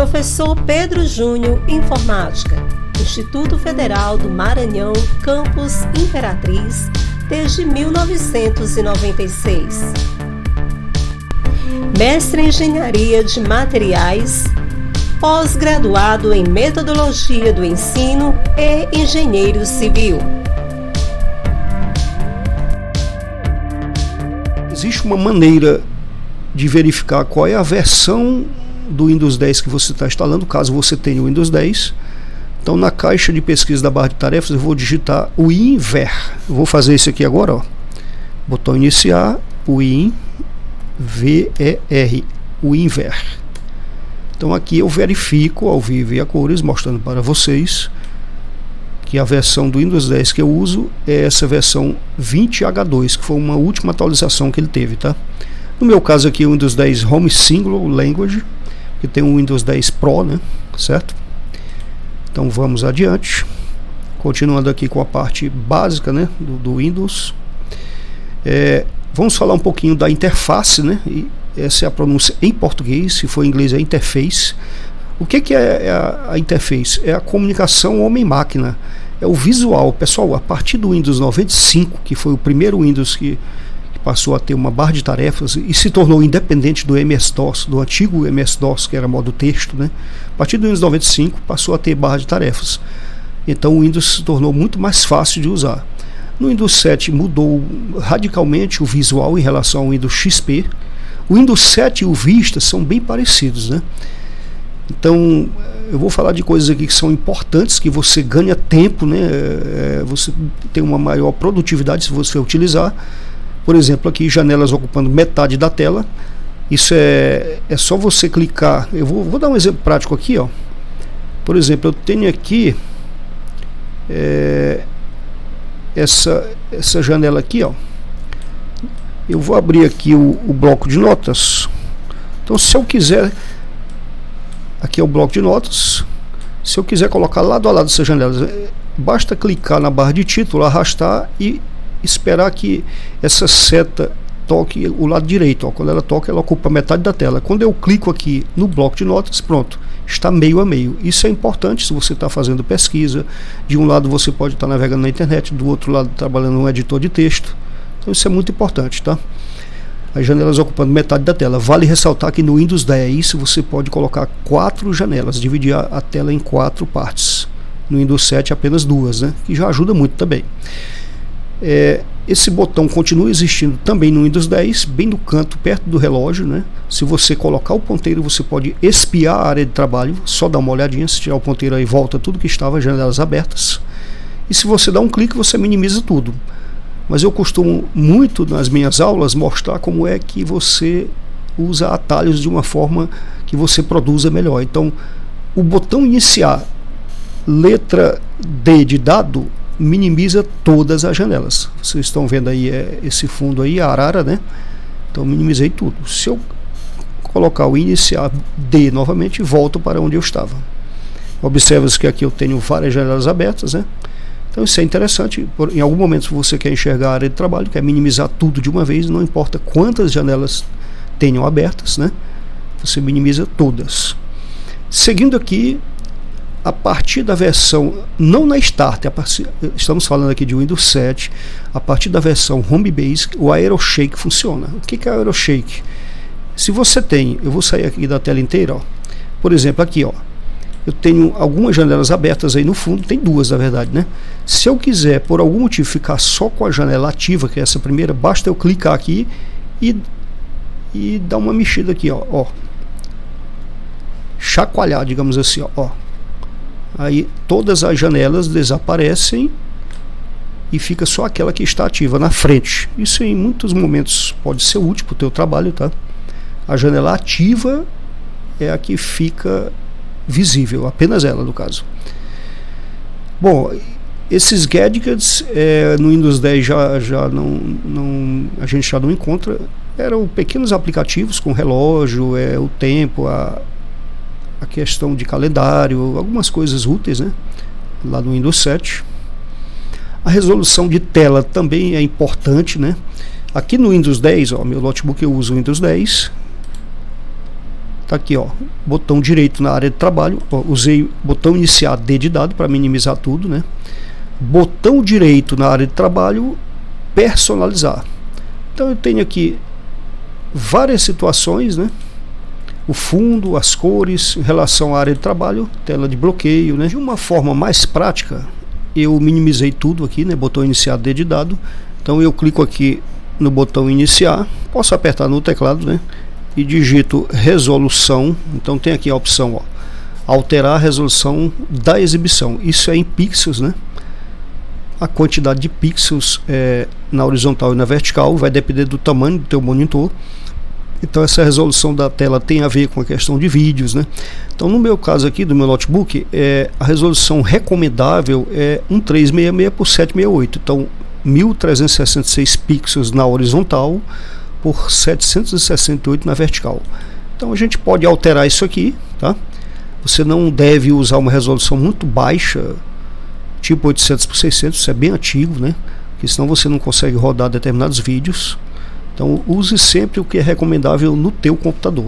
Professor Pedro Júnior, Informática, Instituto Federal do Maranhão, Campus Imperatriz, desde 1996. Mestre em Engenharia de Materiais, pós-graduado em Metodologia do Ensino e Engenheiro Civil. Existe uma maneira de verificar qual é a versão do Windows 10 que você está instalando, caso você tenha o Windows 10. Então, na caixa de pesquisa da barra de tarefas, eu vou digitar o WinVer. Eu vou fazer isso aqui agora, ó. Botão iniciar, WinVer, WinVer. Então, aqui eu verifico ao vivo e a cores, mostrando para vocês que a versão do Windows 10 que eu uso é essa versão 20H2, que foi uma última atualização que ele teve, tá? No meu caso aqui, o Windows 10 Home Single Language, que tem o Windows 10 Pro, né? Certo? Então vamos adiante. Continuando aqui com a parte básica, né? do Windows. Vamos falar um pouquinho da interface, né? E essa é a pronúncia em português, se for em inglês é interface. O que é a interface? É a comunicação homem-máquina. É o visual. Pessoal, a partir do Windows 95, que foi o primeiro Windows que passou a ter uma barra de tarefas e se tornou independente do MS-DOS, do antigo MS-DOS, que era modo texto, né? A partir do Windows 95 passou a ter barra de tarefas. Então o Windows se tornou muito mais fácil de usar. No Windows 7 mudou radicalmente o visual em relação ao Windows XP. O Windows 7 e o Vista são bem parecidos, né? Então eu vou falar de coisas aqui que são importantes, que você ganha tempo, né? Você tem uma maior produtividade se você utilizar. Por exemplo, aqui janelas ocupando metade da tela. Isso é só você clicar. Eu vou dar um exemplo prático aqui, ó. Por exemplo, eu tenho aqui essa janela aqui, ó. Eu vou abrir aqui o bloco de notas. Então, se eu quiser, aqui é o bloco de notas. Se eu quiser colocar lado a lado dessas janelas, basta clicar na barra de título, arrastar e esperar que essa seta toque o lado direito, ó. Quando ela toca, ela ocupa metade da tela. Quando eu clico aqui no bloco de notas, pronto, está meio a meio. Isso é importante se você está fazendo pesquisa. De um lado você pode estar navegando na internet, do outro lado trabalhando no editor de texto. Então isso é muito importante, tá? As janelas ocupando metade da tela. Vale ressaltar que no Windows 10 você pode colocar 4 janelas, dividir a tela em 4 partes. No Windows 7 apenas 2, né? Que já ajuda muito também. Esse botão continua existindo também no Windows 10, bem no canto, perto do relógio, né? Se você colocar o ponteiro, você pode espiar a área de trabalho, só dar uma olhadinha. Se tirar o ponteiro aí, volta tudo que estava, janelas abertas. E se você dá um clique, você minimiza tudo. Mas eu costumo muito nas minhas aulas mostrar como é que você usa atalhos de uma forma que você produza melhor. Então, o botão iniciar, letra D de dado, minimiza todas as janelas. Vocês estão vendo aí esse fundo aí, a arara, né? Então minimizei tudo. Se eu colocar o iniciar D novamente, volto para onde eu estava. Observa que aqui eu tenho várias janelas abertas, né? Então isso é interessante. Em algum momento, se você quer enxergar a área de trabalho, quer minimizar tudo de uma vez, não importa quantas janelas tenham abertas, né? Você minimiza todas. Seguindo aqui, a partir da versão, não na Start, estamos falando aqui de Windows 7, a partir da versão Home Basic, o AeroShake funciona. O que é AeroShake? Se você tem, eu vou sair aqui da tela inteira, ó. Por exemplo, aqui, ó, eu tenho algumas janelas abertas aí no fundo, tem 2 na verdade, né? Se eu quiser, por algum motivo, ficar só com a janela ativa, que é essa primeira, basta eu clicar aqui e dar uma mexida aqui, ó. Chacoalhar, digamos assim, ó. Aí todas as janelas desaparecem e fica só aquela que está ativa na frente. Isso em muitos momentos pode ser útil para o teu trabalho, tá? A janela ativa é a que fica visível, apenas ela no caso. Bom, esses gadgets no Windows 10 já não a gente já não encontra. Eram pequenos aplicativos com relógio, o tempo, a questão de calendário, algumas coisas úteis, né? Lá no Windows 7. A resolução de tela também é importante, né? Aqui no Windows 10, ó, meu notebook eu uso o Windows 10. Tá aqui, ó, botão direito na área de trabalho, ó, usei botão iniciar D de dado para minimizar tudo, né? Botão direito na área de trabalho, personalizar. Então eu tenho aqui várias situações, né? O fundo, as cores, em relação à área de trabalho, tela de bloqueio, né? De uma forma mais prática, eu minimizei tudo aqui, né? Botão iniciar D de dado. Então eu clico aqui no botão iniciar, posso apertar no teclado, né? E digito resolução. Então tem aqui a opção, ó, alterar a resolução da exibição. Isso é em pixels, né? A quantidade de pixels na horizontal e na vertical vai depender do tamanho do teu monitor. Então essa resolução da tela tem a ver com a questão de vídeos, né? Então no meu caso aqui do meu notebook, a resolução recomendável é 1366 por 768. Então 1366 pixels na horizontal por 768 na vertical. Então a gente pode alterar isso aqui, tá? Você não deve usar uma resolução muito baixa, tipo 800 por 600, isso é bem antigo, né? Porque senão você não consegue rodar determinados vídeos. Então use sempre o que é recomendável no teu computador.